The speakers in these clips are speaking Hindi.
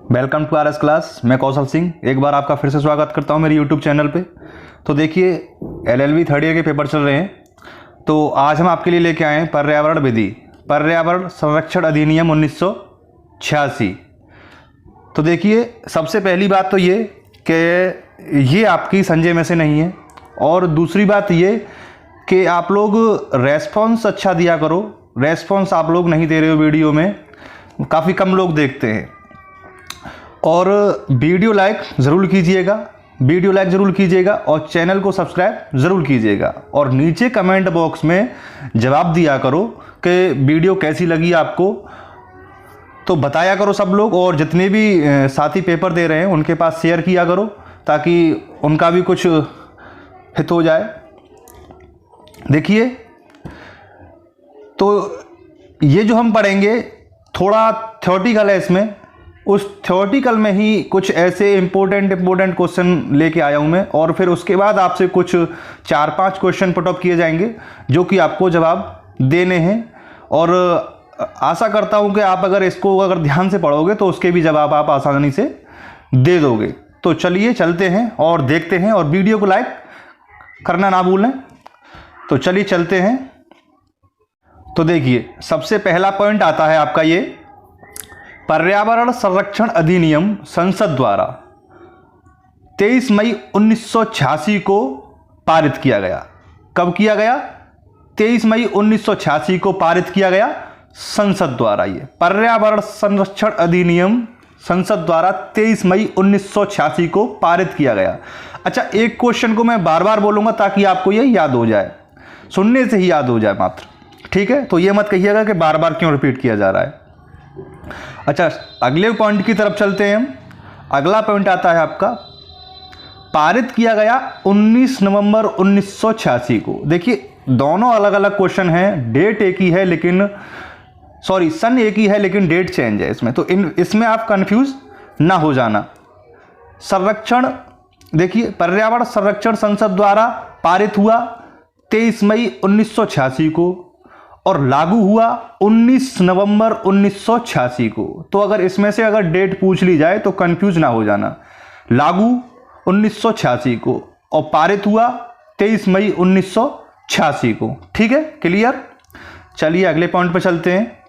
Welcome to R S class. मैं कौशल सिंह एक बार आपका फिर से स्वागत करता हूं मेरे यूट्यूब चैनल पे। तो देखिए एलएलबी थर्ड ईयर के पेपर चल रहे हैं, तो आज हम आपके लिए लेके आए हैं पर्यावरण विधि, पर्यावरण संरक्षण अधिनियम 1986। तो देखिए सबसे पहली बात तो ये कि ये आपकी संजय में से नहीं है, और दूसरी बात ये कि आप लोग रेस्पॉन्स अच्छा दिया करो। रेस्पॉन्स आप लोग नहीं दे रहे हो, वीडियो में काफ़ी कम लोग देखते हैं। और वीडियो लाइक ज़रूर कीजिएगा, और चैनल को सब्सक्राइब ज़रूर कीजिएगा, और नीचे कमेंट बॉक्स में जवाब दिया करो कि वीडियो कैसी लगी आपको, तो बताया करो सब लोग। और जितने भी साथी पेपर दे रहे हैं उनके पास शेयर किया करो ताकि उनका भी कुछ हित हो जाए। देखिए तो ये जो हम पढ़ेंगे थोड़ा थ्योरेटिकल है, इसमें उस थ्योरेटिकल में ही कुछ ऐसे इम्पोर्टेंट क्वेश्चन लेके आया हूँ मैं, और फिर उसके बाद आपसे कुछ 4-5 क्वेश्चन पुट अप किए जाएंगे जो कि आपको जवाब देने हैं। और आशा करता हूँ कि आप अगर ध्यान से पढ़ोगे तो उसके भी जवाब आप आसानी से दे दोगे। तो चलिए चलते हैं और देखते हैं, और वीडियो को लाइक करना ना भूलें। तो चलिए चलते हैं। तो देखिए सबसे पहला पॉइंट आता है आपका ये, पर्यावरण संरक्षण अधिनियम संसद द्वारा 23 मई 1986 को पारित किया गया। कब किया गया? 23 मई 1986 को पारित किया गया संसद द्वारा। ये पर्यावरण संरक्षण अधिनियम संसद द्वारा 23 मई 1986 को पारित किया गया। अच्छा, एक क्वेश्चन को मैं बार बार बोलूंगा ताकि आपको ये याद हो जाए, सुनने से ही याद हो जाए मात्र, ठीक है? तो ये मत कहिएगा कि बार बार क्यों रिपीट किया जा रहा है। अच्छा, अगले पॉइंट की तरफ चलते हैं हम। अगला पॉइंट आता है आपका, पारित किया गया 19 नवंबर 1986 को। देखिए दोनों अलग अलग क्वेश्चन हैं, डेट एक ही है लेकिन सन एक ही है लेकिन डेट चेंज है इसमें, तो इसमें आप कंफ्यूज ना हो जाना। संरक्षण, देखिए पर्यावरण संरक्षण संसद द्वारा पारित हुआ 23 मई 1986 को और लागू हुआ 19 नवंबर 1986 को। तो अगर इसमें से अगर डेट पूछ ली जाए तो कंफ्यूज ना हो जाना। लागू 1986 को और पारित हुआ 23 मई 1986 को। ठीक है, क्लियर? चलिए अगले पॉइंट पर चलते हैं।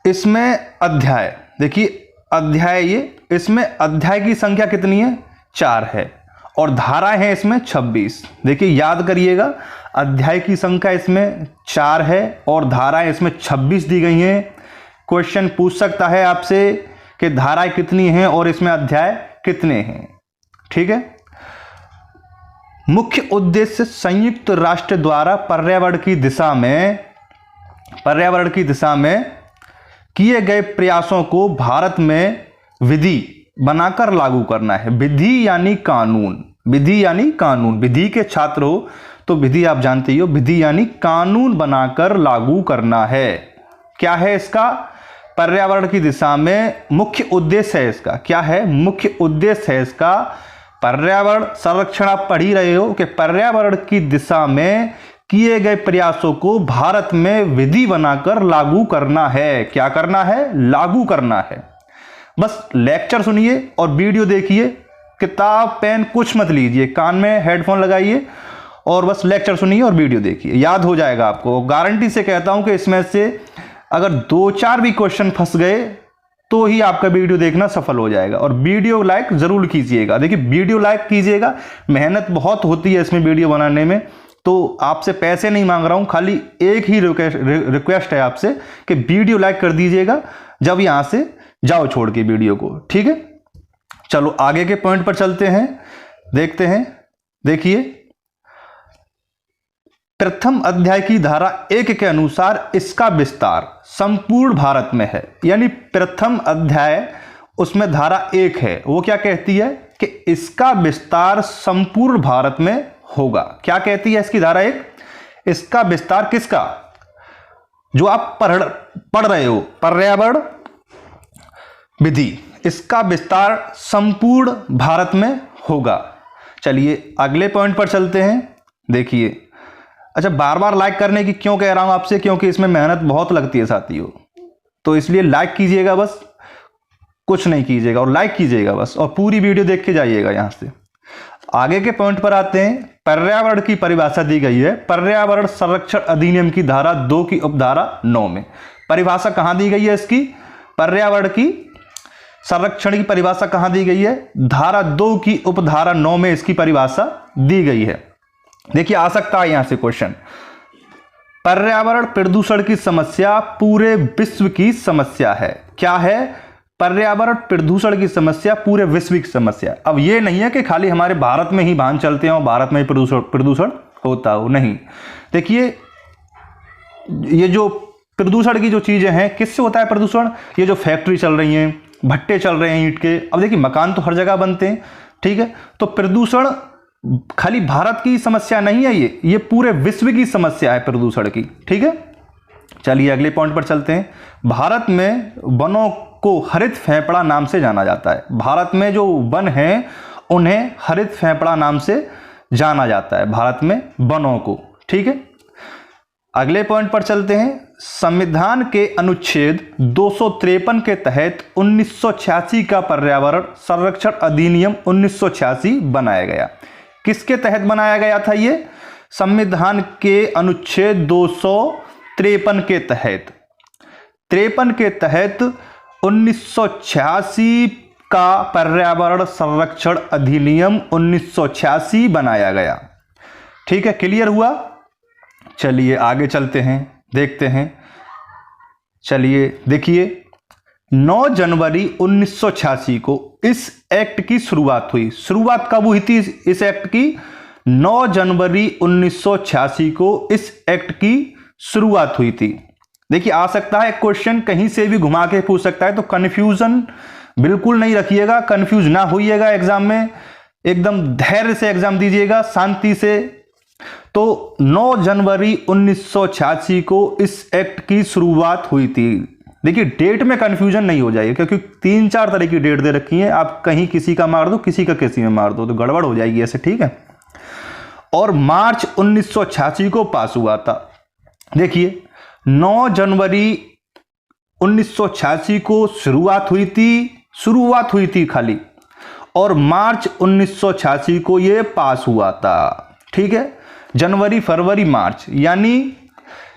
इसमें अध्याय, देखिए अध्याय इसमें अध्याय की संख्या कितनी है? 4 है, और धाराएं हैं इसमें 26। देखिए याद करिएगा, अध्याय की संख्या इसमें 4 है और धाराएं इसमें 26 दी गई हैं। क्वेश्चन पूछ सकता है आपसे कि धाराएं कितनी हैं और इसमें अध्याय कितने हैं। ठीक है। मुख्य उद्देश्य संयुक्त राष्ट्र द्वारा पर्यावरण की दिशा में किए गए प्रयासों को भारत में विधि बनाकर लागू करना है। विधि यानी कानून, विधि के छात्र हो तो विधि आप जानते ही हो, विधि यानी कानून बनाकर लागू करना है। क्या है इसका? पर्यावरण की दिशा में मुख्य उद्देश्य है इसका। क्या है? मुख्य उद्देश्य है इसका पर्यावरण संरक्षण। आप पढ़ ही रहे हो कि पर्यावरण की दिशा में किए गए प्रयासों को भारत में विधि बनाकर लागू करना है। क्या करना है? लागू करना है। बस लेक्चर सुनिए और वीडियो देखिए, किताब पेन कुछ मत लीजिए, कान में हेडफोन लगाइए और बस लेक्चर सुनिए और वीडियो देखिए, याद हो जाएगा आपको। गारंटी से कहता हूं कि इसमें से अगर 2-4 भी क्वेश्चन फंस गए तो ही आपका वीडियो देखना सफल हो जाएगा। और वीडियो लाइक जरूर कीजिएगा। देखिए वीडियो लाइक कीजिएगा, मेहनत बहुत होती है इसमें वीडियो बनाने में, तो आपसे पैसे नहीं मांग रहा हूं, खाली एक ही रिक्वेस्ट है आपसे कि वीडियो लाइक कर दीजिएगा जब यहां से जाओ छोड़ के वीडियो को। ठीक है, चलो आगे के पॉइंट पर चलते हैं, देखते हैं। देखिए प्रथम अध्याय की धारा 1 के अनुसार इसका विस्तार संपूर्ण भारत में है। यानी प्रथम अध्याय उसमें धारा 1 है, वो क्या कहती है कि इसका विस्तार संपूर्ण भारत में होगा। क्या कहती है इसकी धारा 1? इसका विस्तार किसका? जो आप पढ़ रहे हो, पर्यावरण विधि, इसका विस्तार संपूर्ण भारत में होगा। चलिए अगले पॉइंट पर चलते हैं। देखिए, अच्छा बार बार लाइक करने की क्यों कह रहा हूं आपसे? क्योंकि इसमें मेहनत बहुत लगती है साथियों, तो इसलिए लाइक कीजिएगा बस। कुछ नहीं कीजिएगा और लाइक कीजिएगा बस, और पूरी वीडियो देख के जाइएगा। यहाँ से आगे के पॉइंट पर आते हैं। पर्यावरण की परिभाषा दी गई है पर्यावरण संरक्षण अधिनियम की धारा 2 की उपधारा 9 में। परिभाषा कहां दी गई है इसकी? पर्यावरण की संरक्षण की परिभाषा कहां दी गई है? धारा 2 की उपधारा 9 में इसकी परिभाषा दी गई है। देखिए आ सकता है यहां से क्वेश्चन, पर्यावरण प्रदूषण की समस्या पूरे विश्व की समस्या है। क्या है? पर्यावरण प्रदूषण की समस्या पूरे विश्व की समस्या। अब ये नहीं है कि खाली हमारे भारत में ही वाहन चलते हैं और भारत में ही प्रदूषण होता हो, नहीं। देखिए ये जो प्रदूषण की जो चीजें हैं, किससे होता है प्रदूषण? ये जो फैक्ट्री चल रही हैं, भट्टे चल रहे हैं ईंट के, अब देखिए मकान तो हर जगह बनते हैं, ठीक है। तो प्रदूषण खाली भारत की समस्या नहीं है, ये पूरे विश्व की समस्या है प्रदूषण की, ठीक है। चलिए अगले पॉइंट पर चलते हैं। भारत में वनों को हरित फेफड़ा नाम से जाना जाता है। भारत में जो वन हैं उन्हें हरित फेफड़ा नाम से जाना जाता है, भारत में वनों को, ठीक है। अगले पॉइंट पर चलते हैं। संविधान के अनुच्छेद 253 के तहत 1986 का पर्यावरण संरक्षण अधिनियम 1986 बनाया गया। किसके तहत बनाया गया था ये? संविधान के अनुच्छेद 253 के तहत। 53 के तहत 1986 का पर्यावरण संरक्षण अधिनियम 1986 बनाया गया, ठीक है। क्लियर हुआ? चलिए आगे चलते हैं, देखते हैं। चलिए देखिए 9 जनवरी 1986 को इस एक्ट की शुरुआत हुई। शुरुआत कब हुई थी इस एक्ट की? 9 जनवरी 1986 को इस एक्ट की शुरुआत हुई थी। देखिए आ सकता है क्वेश्चन कहीं से भी घुमा के पूछ सकता है, तो कंफ्यूजन बिल्कुल नहीं रखिएगा, कंफ्यूज ना होइएगा एग्जाम में, एकदम धैर्य से एग्जाम दीजिएगा, शांति से। तो 9 जनवरी 1986 को इस एक्ट की शुरुआत हुई थी। देखिए डेट में कंफ्यूजन नहीं हो जाएगी, क्योंकि 3-4 तरह की डेट दे रखी है, आप कहीं किसी का मार दो, किसी का किसी में मार दो, तो गड़बड़ हो जाएगी ऐसे, ठीक है। और मार्च 1986 को पास हुआ था। देखिए 9 जनवरी 1986 को शुरुआत हुई थी खाली, और मार्च 1986 को ये पास हुआ था, ठीक है। जनवरी फरवरी मार्च यानी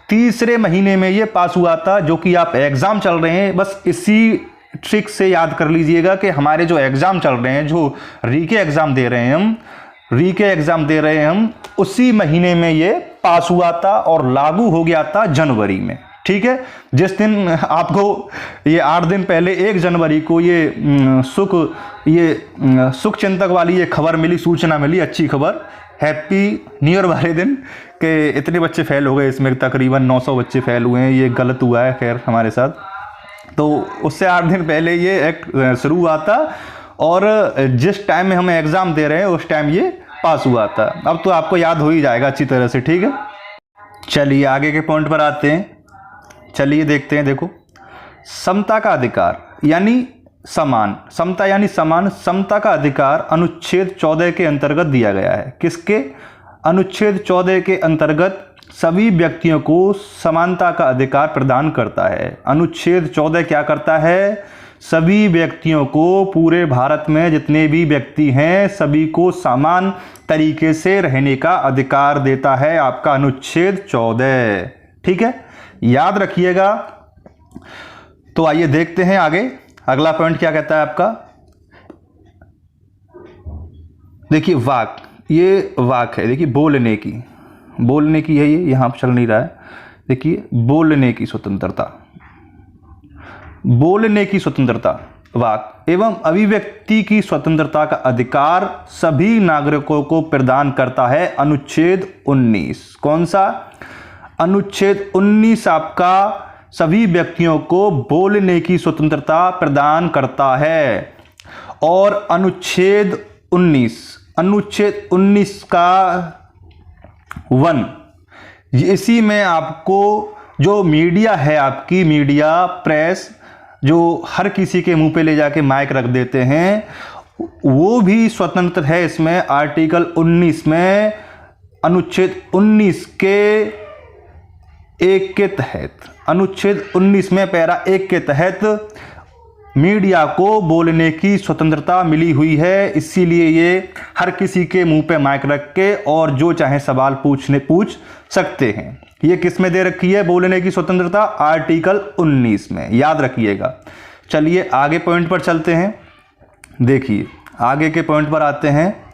तीसरे महीने में ये पास हुआ था, जो कि आप एग्जाम चल रहे हैं, बस इसी ट्रिक से याद कर लीजिएगा कि हमारे जो एग्जाम चल रहे हैं, जो रीके एग्जाम दे रहे हैं हम, उसी महीने में ये पास हुआ था और लागू हो गया था जनवरी में, ठीक है। जिस दिन आपको ये 8 दिन पहले 1 जनवरी को ये सुख चिंतक वाली ये खबर मिली, सूचना मिली, अच्छी खबर, हैप्पी न्यू ईयर वाले दिन, कि इतने बच्चे फेल हो गए, इसमें तकरीबन 900 बच्चे फेल हुए हैं, ये गलत हुआ है खैर हमारे साथ। तो उससे 8 दिन पहले ये एक्ट शुरू हुआ था, और जिस टाइम में हम एग्ज़ाम दे रहे हैं उस टाइम ये पास हुआ था। अब तो आपको याद हो ही जाएगा अच्छी तरह से, ठीक है। चलिए आगे के पॉइंट पर आते हैं। चलिए देखते हैं। देखो समता का अधिकार यानी समान, समता यानी समान, समता का अधिकार अनुच्छेद 14 के अंतर्गत दिया गया है। किसके? अनुच्छेद 14 के अंतर्गत सभी व्यक्तियों को समानता का अधिकार प्रदान करता है। अनुच्छेद 14 क्या करता है? सभी व्यक्तियों को, पूरे भारत में जितने भी व्यक्ति हैं सभी को समान तरीके से रहने का अधिकार देता है आपका अनुच्छेद 14, ठीक है, याद रखिएगा। तो आइए देखते हैं आगे अगला पॉइंट क्या कहता है आपका। देखिए वाक, ये वाक है, देखिए बोलने की है, ये यहाँ चल नहीं रहा है। देखिए बोलने की स्वतंत्रता, वाक एवं अभिव्यक्ति की स्वतंत्रता का अधिकार सभी नागरिकों को प्रदान करता है अनुच्छेद 19। कौन सा? अनुच्छेद 19 आपका सभी व्यक्तियों को बोलने की स्वतंत्रता प्रदान करता है। और अनुच्छेद 19 का 1, इसी में आपको जो मीडिया है, आपकी मीडिया प्रेस, जो हर किसी के मुंह पे ले जाके माइक रख देते हैं, वो भी स्वतंत्र है। इसमें आर्टिकल 19 में अनुच्छेद 19 के 1 के तहत, अनुच्छेद 19 में पैरा 1 के तहत मीडिया को बोलने की स्वतंत्रता मिली हुई है, इसीलिए ये हर किसी के मुंह पे माइक रख के और जो चाहे सवाल पूछ सकते हैं। ये किस में दे रखी है बोलने की स्वतंत्रता? आर्टिकल 19 में, याद रखिएगा। चलिए आगे पॉइंट पर चलते हैं। देखिए आगे के पॉइंट पर आते हैं।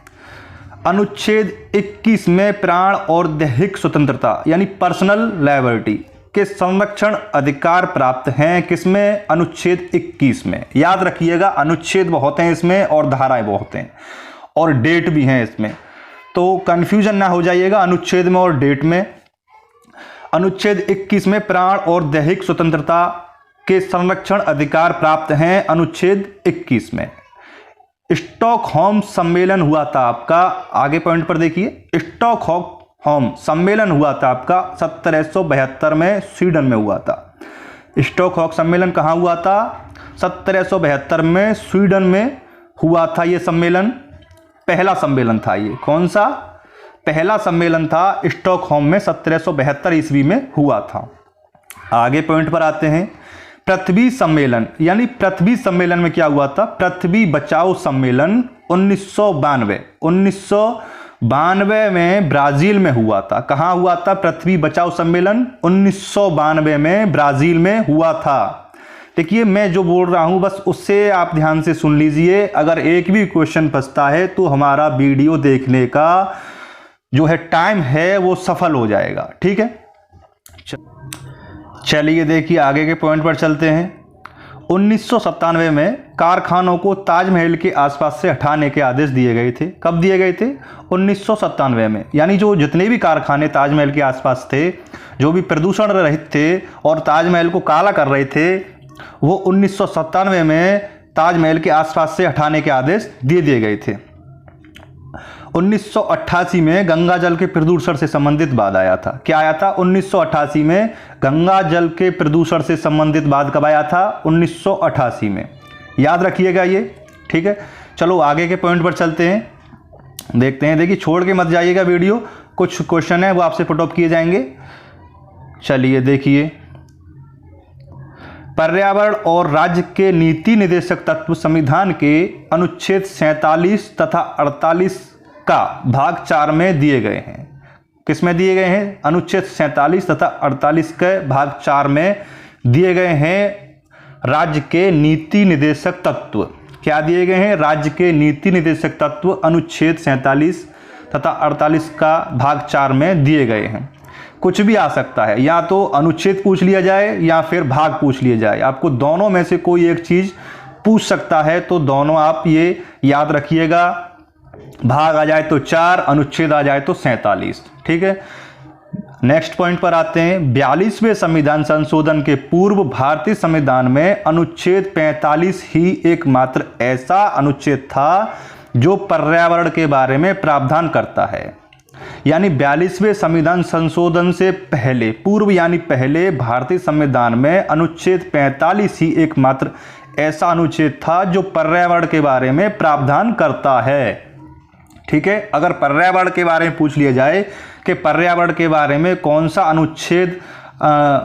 अनुच्छेद 21 में प्राण और दैहिक स्वतंत्रता यानी पर्सनल लायबिलिटी के संरक्षण अधिकार प्राप्त हैं। किसमें? अनुच्छेद 21 में। याद रखिएगा, अनुच्छेद बहुत हैं इसमें और धाराएं बहुत हैं और डेट भी हैं इसमें, तो कंफ्यूजन ना हो जाइएगा अनुच्छेद में और डेट में। अनुच्छेद 21 में प्राण और दैहिक स्वतंत्रता के संरक्षण अधिकार प्राप्त हैं। अनुच्छेद 21 में स्टॉकहोम सम्मेलन हुआ था आपका, आगे पॉइंट पर देखिए, स्टॉकहोम सम्मेलन हुआ था आपका 1772 में स्वीडन में हुआ था। स्टॉकहोम सम्मेलन कहाँ हुआ था? 1772 में स्वीडन में हुआ था ये सम्मेलन। पहला सम्मेलन था ये। कौन सा? पहला सम्मेलन था स्टॉकहोम में 1772 ईस्वी में हुआ था। आगे पॉइंट पर आते हैं। पृथ्वी सम्मेलन यानी पृथ्वी सम्मेलन में क्या हुआ था? पृथ्वी बचाओ सम्मेलन 1992 में ब्राजील में हुआ था। कहाँ हुआ था पृथ्वी बचाओ सम्मेलन? 1992 में ब्राजील में हुआ था। देखिए मैं जो बोल रहा हूं बस उससे आप ध्यान से सुन लीजिए। अगर एक भी क्वेश्चन फंसता है तो हमारा वीडियो देखने का जो है टाइम है वो सफल हो जाएगा, ठीक है। चलिए देखिए आगे के पॉइंट पर चलते हैं। 1997 में कारखानों को ताजमहल के आसपास से हटाने के आदेश दिए गए थे। कब दिए गए थे? 1997 में। यानी जो जितने भी कारखाने ताजमहल के आसपास थे, जो भी प्रदूषण रहित थे और ताजमहल को काला कर रहे थे, वो 1997 में ताजमहल के आसपास से हटाने के आदेश दे दिए गए थे। 1988 में गंगा जल के प्रदूषण से संबंधित वाद आया था। क्या आया था? 1988 में गंगा जल के प्रदूषण से संबंधित वाद कब आया था? 1988 में। याद रखिएगा ये, ठीक है। चलो आगे के पॉइंट पर चलते हैं, देखते हैं। देखिए छोड़ के मत जाइएगा वीडियो, कुछ क्वेश्चन है वो आपसे पुट ऑफ किए जाएंगे। चलिए देखिए, पर्यावरण और राज्य के नीति निर्देशक तत्व संविधान के अनुच्छेद 47 तथा 48 का भाग 4 में दिए गए हैं। किस में दिए गए हैं? अनुच्छेद 47 तथा 48 के भाग 4 में दिए गए हैं राज्य के नीति निर्देशक तत्व। क्या दिए गए हैं? राज्य के नीति निर्देशक तत्व अनुच्छेद 47 तथा 48 का भाग 4 में दिए गए हैं। कुछ भी आ सकता है, या तो अनुच्छेद पूछ लिया जाए या फिर भाग पूछ लिया जाए। आपको दोनों में से कोई एक चीज पूछ सकता है, तो दोनों आप ये याद रखिएगा। भाग आ जाए तो 4, अनुच्छेद आ जाए तो 47, ठीक है। नेक्स्ट पॉइंट पर आते हैं। 42वें संविधान संशोधन के पूर्व भारतीय संविधान में अनुच्छेद 45 ही एकमात्र ऐसा अनुच्छेद था जो पर्यावरण के बारे में प्रावधान करता है। यानी 42वें संविधान संशोधन से पहले, पूर्व यानी पहले, भारतीय संविधान में अनुच्छेद 45 ही एकमात्र ऐसा अनुच्छेद था जो पर्यावरण के बारे में प्रावधान करता है, ठीक है। अगर पर्यावरण के बारे में पूछ लिया जाए कि पर्यावरण के बारे में कौन सा अनुच्छेद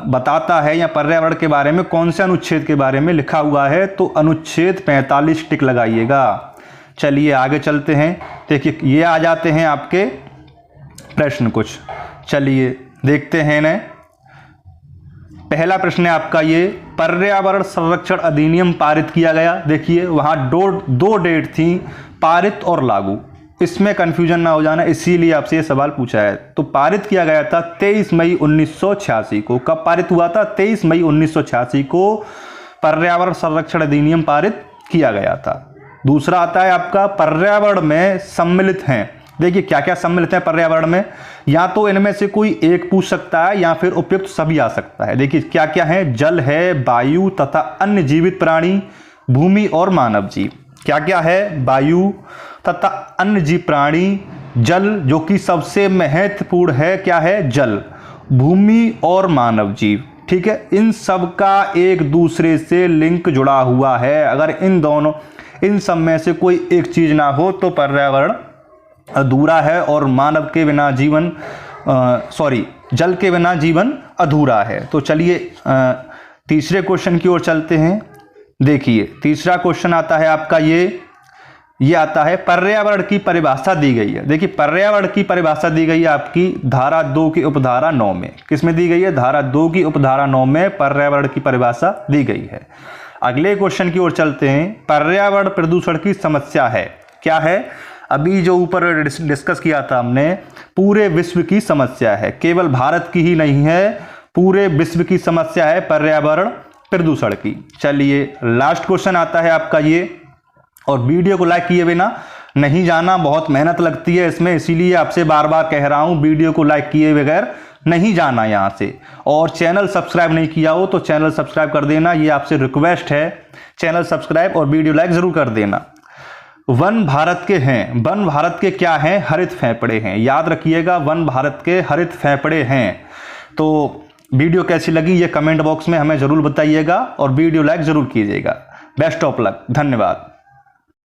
बताता है या पर्यावरण के बारे में कौन से अनुच्छेद के बारे में लिखा हुआ है, तो अनुच्छेद 45 टिक लगाइएगा। चलिए आगे चलते हैं। देखिए ये आ जाते हैं आपके प्रश्न कुछ। चलिए देखते हैं ना। पहला प्रश्न है आपका ये, पर्यावरण संरक्षण अधिनियम पारित किया गया। देखिए वहां दो डेट थी, पारित और लागू। इसमें कंफ्यूजन ना हो जाना, इसीलिए आपसे ये सवाल पूछा है। तो पारित किया गया था 23 मई 1986 को। कब पारित हुआ था? 23 मई 1986 को पर्यावरण संरक्षण अधिनियम पारित किया गया था। दूसरा आता है आपका पर्यावरण में सम्मिलित हैं। देखिए क्या क्या सम्मिलित है पर्यावरण में, या तो इनमें से कोई एक पूछ सकता है या फिर उपयुक्त सभी आ सकता है। देखिए क्या क्या है, जल है, वायु तथा अन्य जीवित प्राणी, भूमि और मानव जीव। क्या क्या है? वायु तथा अन्य जीव प्राणी, जल जो कि सबसे महत्वपूर्ण है, क्या है? जल, भूमि और मानव जीव, ठीक है। इन सब का एक दूसरे से लिंक जुड़ा हुआ है। अगर इन सब में से कोई एक चीज ना हो तो पर्यावरण अधूरा है और मानव के बिना जीवन जल के बिना जीवन अधूरा है। तो चलिए तीसरे क्वेश्चन की ओर चलते हैं। देखिए तीसरा क्वेश्चन आता है आपका ये आता है पर्यावरण की परिभाषा दी गई है। देखिए पर्यावरण की परिभाषा दी गई है आपकी धारा 2 की उपधारा 9 में। किसमें दी गई है? धारा 2 की उपधारा 9 में पर्यावरण की परिभाषा दी गई है। अगले क्वेश्चन की ओर चलते हैं। पर्यावरण प्रदूषण की समस्या है, क्या है? अभी जो ऊपर डिस्कस किया था हमने, पूरे विश्व की समस्या है, केवल भारत की ही नहीं है, पूरे विश्व की समस्या है पर्यावरण प्रदूषण की। चलिए लास्ट क्वेश्चन आता है आपका ये, और वीडियो को लाइक किए बिना नहीं जाना, बहुत मेहनत लगती है इसमें, इसीलिए आपसे बार बार कह रहा हूं वीडियो को लाइक किए बगैर नहीं जाना यहां से। और चैनल सब्सक्राइब नहीं किया हो तो चैनल सब्सक्राइब कर देना, ये आपसे रिक्वेस्ट है। चैनल सब्सक्राइब और वीडियो लाइक जरूर कर देना। वन भारत के हैं, वन भारत के क्या हैं? हरित फेफड़े हैं। याद रखिएगा, वन भारत के हरित फेफड़े हैं। तो वीडियो कैसी लगी ये कमेंट बॉक्स में हमें जरूर बताइएगा और वीडियो लाइक जरूर कीजिएगा। बेस्ट ऑफ लक, धन्यवाद।